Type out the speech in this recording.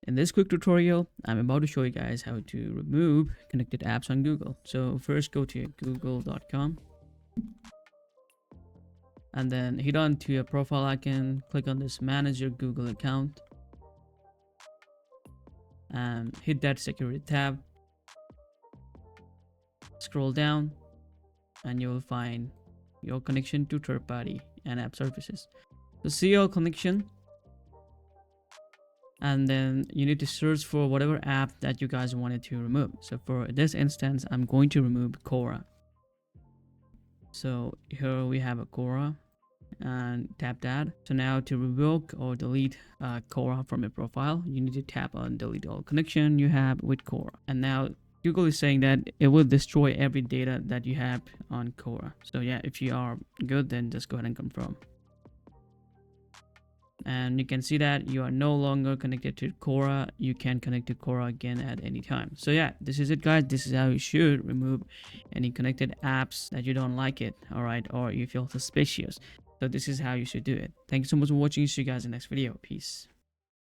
In this quick tutorial, I'm about to show you guys how to remove connected apps on Google. So first go to google.com and then head on to your profile icon, click on this manage your Google account and hit that security tab. Scroll down and you will find your connection to third party and app services. So see your connection, and then you need to search for whatever app that you guys wanted to remove. So for this instance, I'm going to remove Quora. So here we have a Quora and tap that. So now to revoke or delete Quora from your profile, you need to tap on delete all connection you have with Quora. And now Google is saying that it will destroy every data that you have on Quora. So yeah, if you are good, then just go ahead and confirm. And you can see that you are no longer connected to Quora. You can connect to Quora again at any time. So yeah, this is it guys. This is how you should remove any connected apps that you don't like it, all right, or you feel suspicious. So this is how you should do it. Thank you so much for watching. See you guys in the next video. Peace.